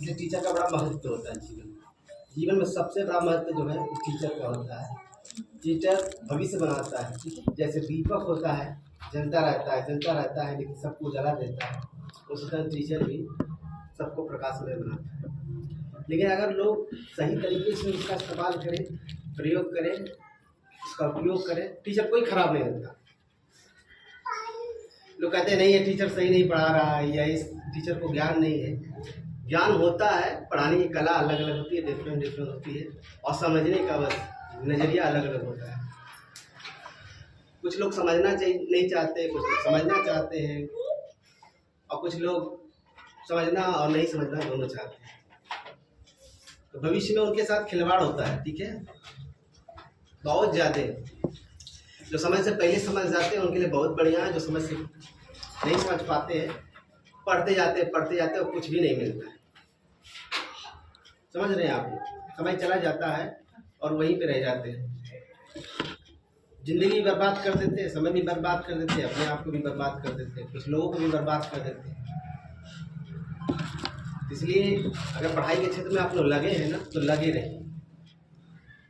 इसलिए टीचर का बड़ा महत्व होता है जीवन में। जीवन में सबसे बड़ा महत्व जो है टीचर का होता है। टीचर भविष्य बनाता है। जैसे दीपक होता है, जलता रहता है लेकिन सबको जला देता है, उसी तरह टीचर भी सबको प्रकाशमय बनाता है। लेकिन अगर लोग सही तरीके से उसका इस्तेमाल करें, प्रयोग करें, उसका उपयोग करें, टीचर कोई खराब नहीं होता। लोग कहते हैं नहीं ये टीचर सही नहीं पढ़ा रहा है या इस टीचर को ज्ञान नहीं है। ज्ञान होता है, पढ़ाने की कला अलग अलग होती है, डिफरेंट होती है, और समझने का बस नज़रिया अलग अलग होता है। कुछ लोग समझना नहीं चाहते, कुछ लोग समझना चाहते हैं, और कुछ लोग समझना और नहीं समझना दोनों चाहते हैं। तो भविष्य में उनके साथ खिलवाड़ होता है, ठीक है, बहुत ज़्यादा। जो समझ से पहले समझ जाते हैं उनके लिए बहुत बढ़िया है, जो समझ से नहीं समझ पाते हैं, पढ़ते जाते और कुछ भी नहीं मिलता है। समझ रहे हैं आप? समय चला जाता है और वहीं पे रह जाते हैं। जिंदगी बर्बाद कर देते हैं, समय भी बर्बाद कर देते हैं, अपने आप को भी बर्बाद कर देते हैं, कुछ लोगों को भी बर्बाद कर देते हैं। इसलिए अगर पढ़ाई के क्षेत्र में आप लोग लगे हैं ना, तो लगे रहें।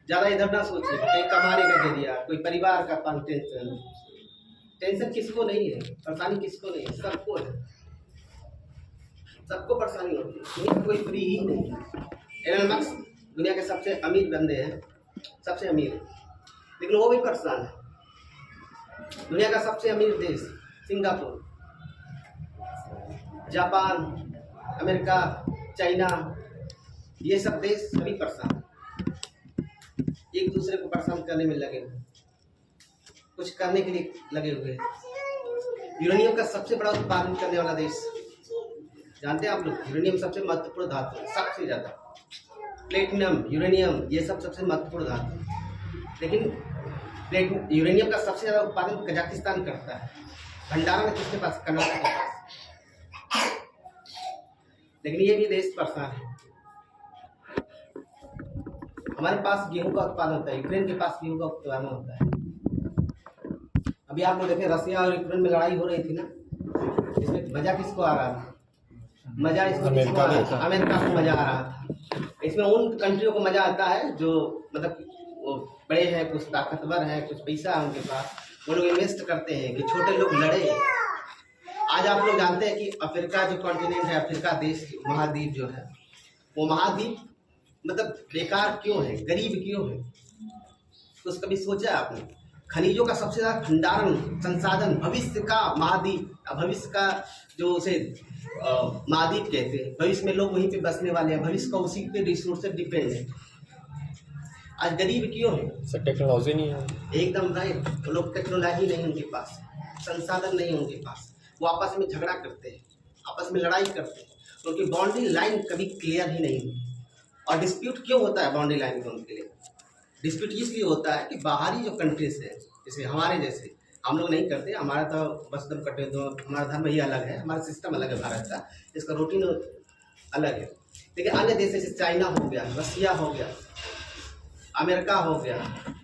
ज़्यादा इधर ना सोचिए कहीं कमाने का जरिया, कोई परिवार का टेंशन किसको नहीं है, परेशानी किसको नहीं है, सबको है, सबको परेशानी होती है। दुनिया कोई फ्री ही नहीं है। एलन मस्क दुनिया के सबसे अमीर बंदे हैं, सबसे अमीर है, लेकिन वो भी परेशान है। दुनिया का सबसे अमीर देश सिंगापुर, जापान, अमेरिका, चाइना, ये सब देश सभी परेशान हैं। एक दूसरे को परेशान करने में लगे हुए, कुछ करने के लिए लगे हुए। यूरेनियम का सबसे बड़ा उत्पादन करने वाला देश, जानते हैं आप लोग? यूरेनियम सबसे महत्वपूर्ण धातु है, सबसे ज़्यादा। प्लेटिनम, यूरेनियम, ये सब सबसे महत्वपूर्ण धातु है। लेकिन यूरेनियम का सबसे ज़्यादा उत्पादन कजाकिस्तान करता है। भंडारण किसके पास? कर्नाटक के पास। लेकिन ये भी देश परेशान है। हमारे पास गेहूं का उत्पादन होता है, यूक्रेन के पास गेहूं का उत्पादन होता है। अभी आप लोग देखें, रसिया और यूक्रेन में लड़ाई हो रही थी ना, इसमें मजा किसको आ रहा था? मजा इसको किसको आ रहा था? अमेरिका को मजा आ रहा था। इसमें उन कंट्रियों को मजा आता है जो मतलब वो बड़े हैं, कुछ ताकतवर हैं, कुछ पैसा है उनके पास, वो लोग इन्वेस्ट करते हैं कि छोटे लोग लड़े। आज आप लोग जानते हैं कि अफ्रीका जो कॉन्टिनेंट है, अफ्रीका देश, महाद्वीप जो है, वो महाद्वीप मतलब बेकार क्यों है, गरीब क्यों है? तो कभी सोचा आपने? खनिजों का सबसे ज़्यादा भंडारण, संसाधन, भविष्य का महाद्वीप, भविष्य का जो उसे महाद्वीप कहते हैं, भविष्य में लोग वहीं पे बसने वाले हैं, भविष्य का उसी पे रिसोर्स से डिपेंड है। आज गरीब क्यों है? सर टेक्नोलॉजी नहीं है। एकदम राइट। तो लोग टेक्नोलॉजी नहीं उनके पास, संसाधन नहीं उनके पास, वो आपस में झगड़ा करते हैं, आपस में लड़ाई करते हैं, उनकी बाउंड्री लाइन कभी क्लियर ही नहीं हुई। और डिस्प्यूट क्यों होता है बाउंड्री लाइन में उनके लिए? डिस्प्यूट इसलिए होता है कि बाहरी जो कंट्रीज है, जैसे हमारे जैसे, हम लोग नहीं करते, हमारा तो बस दम कटे, तो हमारा धर्म ही अलग है, हमारा सिस्टम अलग है भारत का, इसका रूटीन अलग है। लेकिन अन्य देश जैसे चाइना हो गया, रसिया हो गया, अमेरिका हो गया,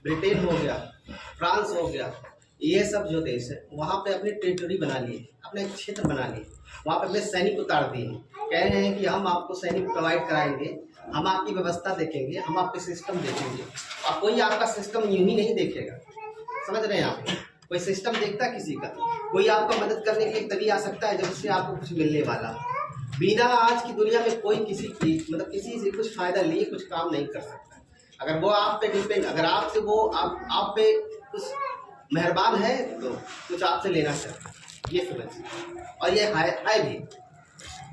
ब्रिटेन हो गया, फ्रांस हो गया, ये सब जो देश है वहाँ पे अपनी टेरिटरी बना लिए, अपने क्षेत्र बना लिए, वहाँ पे अपने सैनिक उतार दिए, कह रहे हैं कि हम आपको सैनिक प्रोवाइड कराएंगे, हम आपकी व्यवस्था देखेंगे, हम आपके सिस्टम देखेंगे। और कोई आपका सिस्टम यूं ही नहीं देखेगा, समझ रहे हैं आप? कोई सिस्टम देखता किसी का? कोई आपका मदद करने के लिए तभी आ सकता है जब उससे आपको कुछ मिलने वाला। बिना आज की दुनिया में कोई किसी की मतलब किसी से कुछ फायदा लिए कुछ काम नहीं कर सकता। अगर वो आप पे डिपेंड, अगर आपसे वो आप पे कुछ मेहरबान है तो कुछ आपसे लेना चाहता है, ये समझिए। और ये है भी,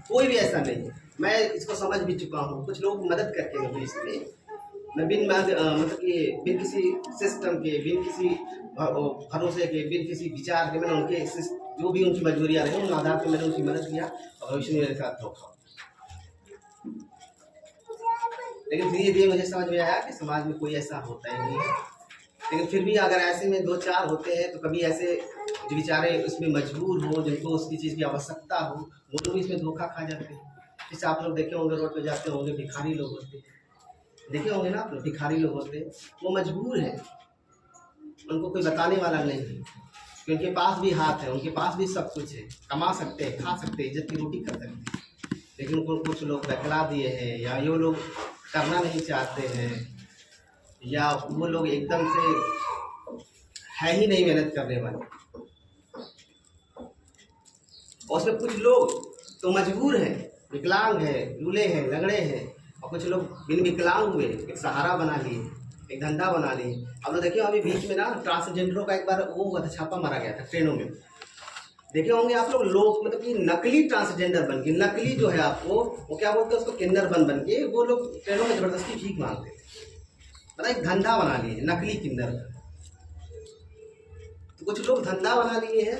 कोई भी ऐसा नहीं है। मैं इसको समझ भी चुका हूँ, कुछ लोग मदद करके मुझे इसलिए मैं मतलब कि बिन किसी सिस्टम के, बिन किसी भरोसे के, बिन किसी विचार के, मैंने उनके जो भी उनकी मजबूरियाँ रही उन आधार पर मैंने उनकी मदद किया और भविष्य में मेरे साथ धोखा। लेकिन धीरे धीरे मुझे समझ में आया कि समाज में कोई ऐसा होता ही नहीं है। लेकिन फिर भी अगर ऐसे में दो चार होते हैं तो कभी ऐसे जो बेचारे उसमें मजबूर हो, जिनको उसकी चीज़ की आवश्यकता हो, वो लोग इसमें धोखा खा जाते हैं। जैसे आप लोग देखे होंगे, रोड पे जाते होंगे, भिखारी लोग होते हैं, देखे होंगे ना आप लोग, भिखारी लोग होते हैं, वो मजबूर हैं, उनको कोई बताने वाला नहीं है, कि उनके पास भी हाथ है, उनके पास भी सब कुछ है, कमा सकते हैं, खा सकते हैं, इज्जत की रोटी कर सकते हैं, लेकिन उनको कुछ लोग बहला दिए हैं, या ये लोग करना नहीं चाहते हैं, या वो लोग एकदम से है ही नहीं मेहनत करने वाले। और उसमें कुछ लोग तो मजबूर हैं, विकलांग है, लूले हैं, लंगड़े हैं, और कुछ लोग बिन विकलांग हुए एक सहारा बना लिए, एक धंधा बना लिए। अब तो देखिए अभी बीच में ना ट्रांसजेंडरों का एक बार वो हुआ था, छापा मारा गया था ट्रेनों में, देखे होंगे आप लोग मतलब कि नकली ट्रांसजेंडर बन के, नकली जो है आपको वो क्या बोलते हैं उसको, किन्नर बन के वो लोग ट्रेनों में जबरदस्ती भीख मांगते थे। मतलब एक धंधा बना लिए नकली किन्नर। तो कुछ लोग धंधा बना लिए हैं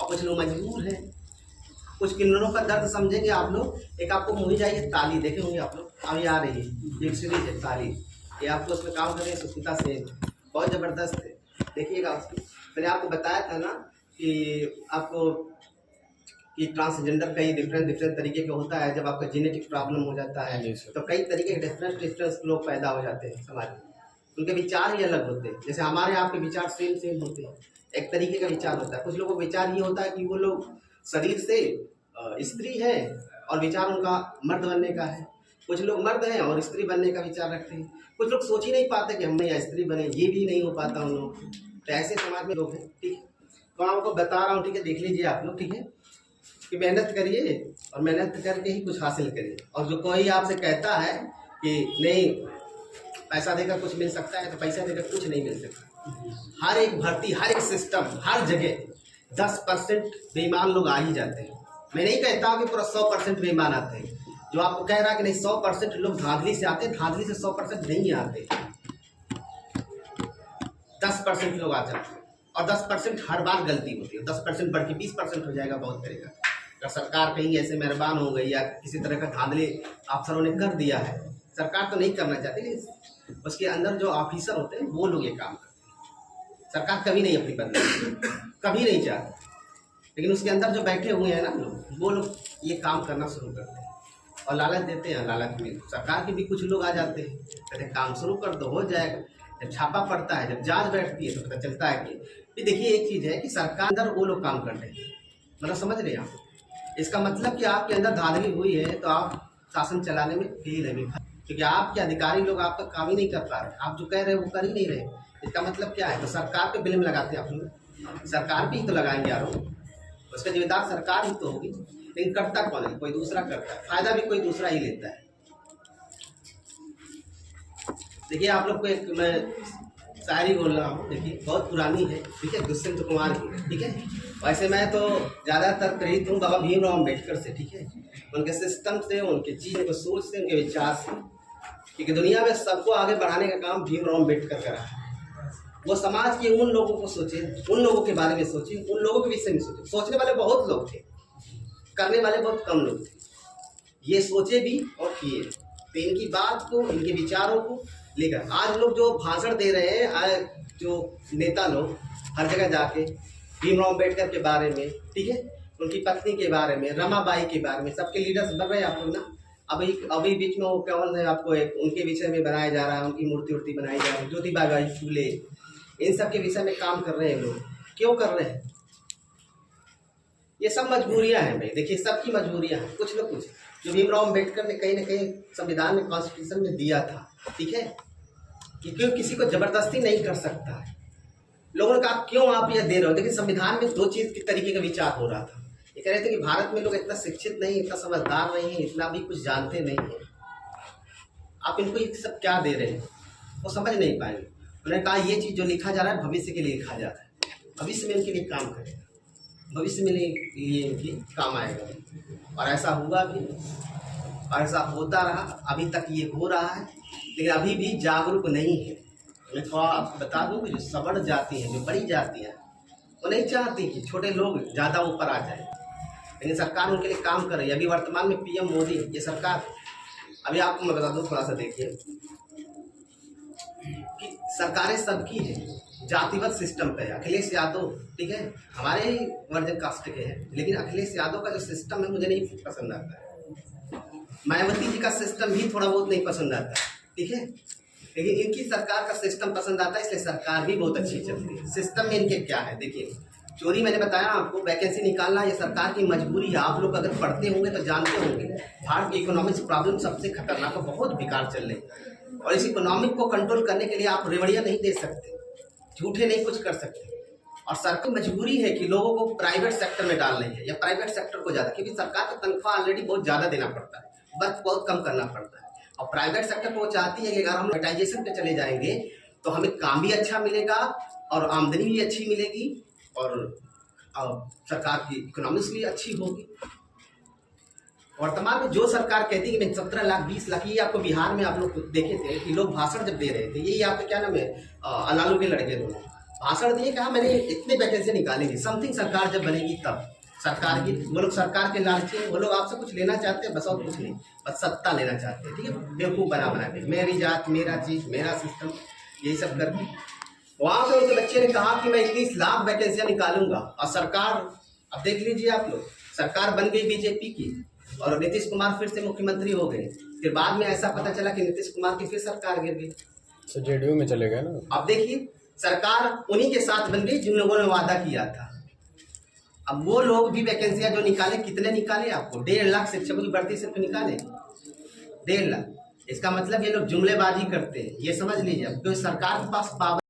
और कुछ लोग मजबूर हैं। कुछ किन्नरों का दर्द समझेंगे आप लोग। एक आपको मूवी चाहिए ताली, देखे होंगे आप लोग, अभी आ रही है एक सीरीज है ताली, ये आपको उसमें काम कर रहे हैं सुष्मिता सेन, बहुत ज़बरदस्त है, देखिएगा उसकी। मैंने आपको बताया था ना कि आपको कि ट्रांसजेंडर कई डिफरेंट तरीके का होता है। जब आपका जेनेटिक प्रॉब्लम हो जाता है तो कई तरीके के डिफरेंट लोग पैदा हो जाते हैं समाज में, उनके विचार ही अलग होते हैं। जैसे हमारे आपके विचार सेम होते हैं, एक तरीके का विचार होता है। कुछ लोगों का विचार ये होता है कि वो लोग शरीर से स्त्री है और विचार उनका मर्द बनने का है। कुछ लोग मर्द हैं और स्त्री बनने का विचार रखते हैं। कुछ लोग सोच ही नहीं पाते कि हम या स्त्री बने, ये भी नहीं हो पाता उन लोगों को। तो ऐसे समाज में लोग हैं, ठीक है। तो आपको बता रहा हूँ, ठीक है, देख लीजिए आप लोग, ठीक है, कि मेहनत करिए और मेहनत करके ही कुछ हासिल करिए। और जो कोई आपसे कहता है कि नहीं पैसा देकर कुछ मिल सकता है, तो पैसा देकर कुछ नहीं मिल सकता। हर एक भर्ती, हर एक सिस्टम, हर जगह 10% बेईमान लोग आ ही जाते हैं। मैं नहीं कहता हूँ कि पूरा 100% बेईमान आते हैं। जो आपको कह रहा है कि नहीं 100% लोग धांधली से आते हैं, धांधली से 100% नहीं आते, 10% लोग आ जाते हैं। और 10% हर बार गलती होती है, 10% बढ़ के 20% हो जाएगा, बहुत करेगा। अगर सरकार कहीं ऐसे मेहरबान हो गई या किसी तरह का धांधली अफसरों ने कर दिया है, सरकार तो नहीं करना चाहती, लेकिन उसके अंदर जो ऑफिसर होते हैं वो लोग ये काम करते हैं। सरकार कभी नहीं अपनी बदनामी, कभी नहीं चाहती, लेकिन उसके अंदर जो बैठे हुए हैं ना लोग, वो लोग ये काम करना शुरू करते हैं और लालच देते हैं। लालच में सरकार के भी कुछ लोग आ जाते हैं, कहते हैं काम शुरू कर दो, हो जाएगा। जब छापा पड़ता है, जब जांच बैठती है, तो पता चलता है कि देखिए एक चीज़ है कि सरकार अंदर वो लोग काम कर रहे हैं, मतलब समझ रहे हैं आप। इसका मतलब कि आपके अंदर धांधली हुई है तो आप शासन चलाने में फेल है, क्योंकि आपके अधिकारी लोग आपका काम ही नहीं कर पा रहे। आप जो कह रहे हैं वो कर ही नहीं रहे। इसका मतलब क्या है? तो सरकार पे ब्लेम लगाते हैं आप लोग, सरकार पे ही तो लगाएंगे आरोप, उसका जिम्मेदार सरकार ही तो होगी। लेकिन करता कौन है? कोई दूसरा करता है, फायदा भी कोई दूसरा ही लेता है। देखिए आप लोग को एक मैं शायरी बोल रहा हूँ, देखिए बहुत पुरानी है, ठीक है, दुष्यंत कुमार की, ठीक है। वैसे मैं तो ज़्यादातर प्रेरित हूँ बाबा भीमराव अम्बेडकर से, ठीक है, उनके सिस्टम से, उनके चीज़ को सोच से, उनके विचार से, क्योंकि दुनिया में सबको आगे बढ़ाने का काम भीमराव अम्बेडकर करा है। वो समाज के उन लोगों को सोचे, उन लोगों के बारे में सोचे, उन लोगों के विषय में सोचे। सोचने वाले बहुत लोग थे, करने वाले बहुत कम लोग थे। ये सोचे भी और किए, तो इनकी बात को, इनके विचारों को लेकर आज लोग जो भाषण दे रहे हैं, जो नेता लोग हर जगह जाके भीमराव अम्बेडकर के बारे में, ठीक है, उनकी पत्नी के बारे में, रमाबाई के बारे में, सबके लीडर्स बन रहे हैं आप लोग ना। अभी बीच में वो क्या बोल रहे हैं आपको, एक उनके विषय में बनाया जा रहा है, उनकी मूर्ति उर्ति बनाई जा रही है, ज्योतिबा फूले, इन सब के विषय में काम कर रहे हैं लोग। क्यों कर रहे हैं? ये सब मजबूरियां हैं भाई, देखिए सबकी मजबूरियां हैं। कुछ न कुछ जो भीमराव अम्बेडकर ने कहीं ना कहीं संविधान में, कॉन्स्टिट्यूशन में दिया था, ठीक है, कि क्यों किसी को जबरदस्ती नहीं कर सकता है। लोगों ने कहा क्यों आप यह दे रहे हो, लेकिन संविधान में दो चीज के तरीके का विचार हो रहा था। ये कह रहे थे कि भारत में लोग इतना शिक्षित नहीं, इतना समझदार नहीं है, इतना भी कुछ जानते नहीं है, आप इनको ये सब क्या दे रहे हैं, वो समझ नहीं पाएंगे। उन्होंने कहा ये चीज़ जो लिखा जा रहा है भविष्य के लिए लिखा जा रहा है, भविष्य में इनके लिए काम करेगा, भविष्य में लिए इनके काम आएगा। और ऐसा हुआ भी, और ऐसा होता रहा, अभी तक ये हो रहा है। लेकिन अभी भी जागरूक नहीं है। मैं थोड़ा आपको बता दूं कि जो सवर्ण जाति हैं, जो बड़ी जातियाँ, वो नहीं चाहती कि छोटे लोग ज़्यादा ऊपर आ जाए, लेकिन सरकार उनके लिए काम कर रही है। अभी वर्तमान में पीएम मोदी, ये सरकार, अभी आपको मैं बता दूं, थोड़ा सा देखिए कि सरकारें सबकी है, जातिगत सिस्टम पे है। अखिलेश यादव, ठीक है, हमारे ही वर्जन कास्ट के हैं, लेकिन अखिलेश यादव का जो सिस्टम है मुझे नहीं पसंद आता है। मायावती जी का सिस्टम भी थोड़ा बहुत नहीं पसंद आता है, ठीक है, लेकिन इनकी सरकार का सिस्टम पसंद आता है, इसलिए सरकार भी बहुत अच्छी चलती है। सिस्टम में इनके क्या है देखिए, चोरी मैंने बताया आपको, वैकेंसी निकालना ये सरकार की मजबूरी है। आप लोग अगर पढ़ते होंगे तो जानते होंगे भारत की इकोनॉमिक्स प्रॉब्लम सबसे खतरनाक और बहुत बेकार चल रही है, और इस इकोनॉमिक को कंट्रोल करने के लिए आप रेवड़ियाँ नहीं दे सकते, झूठे नहीं कुछ कर सकते, और सरकार की मजबूरी है कि लोगों को प्राइवेट सेक्टर में डाल रही है या प्राइवेट सेक्टर को ज़्यादा, क्योंकि सरकार को तनख्वाह ऑलरेडी बहुत ज़्यादा देना पड़ता है, वर्क बहुत कम करना पड़ता है, और प्राइवेट सेक्टर को वो चाहती है कि अगर हम प्राइवेटाइजेशन पे चले जाएंगे तो हमें काम भी अच्छा मिलेगा और आमदनी भी अच्छी मिलेगी और सरकार की इकोनॉमिक्स भी अच्छी होगी। वर्तमान में जो सरकार कहती है कि मैं 17 लाख 20 लाख, ये आपको बिहार में आप लोग देखे थे कि लोग भाषण जब दे रहे थे, यही आपके क्या नाम है, अलालू के लड़के दोनों भाषण दिए, कहा मैंने इतने वैकेंसी निकालेंगे, समथिंग सरकार जब बनेगी तब। सरकार की वो लोग सरकार के लालची हैं, वो लोग आपसे कुछ लेना चाहते हैं बस, और कुछ नहीं, बस सत्ता लेना चाहते हैं, ठीक है, बेवकूफ़ बना के, मेरी जात मेरा चीज़ मेरा सिस्टम, यही सब करके वहाँ पे उनके बच्चे ने कहा कि मैं 21 लाख वैकेंसियाँ निकालूंगा, और सरकार, अब देख लीजिए आप लोग, सरकार बन गई बीजेपी की और नीतीश कुमार फिर से मुख्यमंत्री हो गए। फिर बाद में ऐसा पता चला कि नीतीश कुमार की फिर सरकार गिर गई, तो जेडीयू में चले गए ना। अब देखिए सरकार उन्हीं के साथ बन गई जिन लोगों ने वादा किया था। अब वो लोग भी वैकेंसियां जो निकाले, कितने निकाले आपको, 1.5 लाख शिक्षकों की भर्ती सिर्फ निकाले, 1.5 लाख। इसका मतलब ये लोग जुमलेबाजी करते हैं, ये समझ लीजिए, क्योंकि सरकार के पास पावर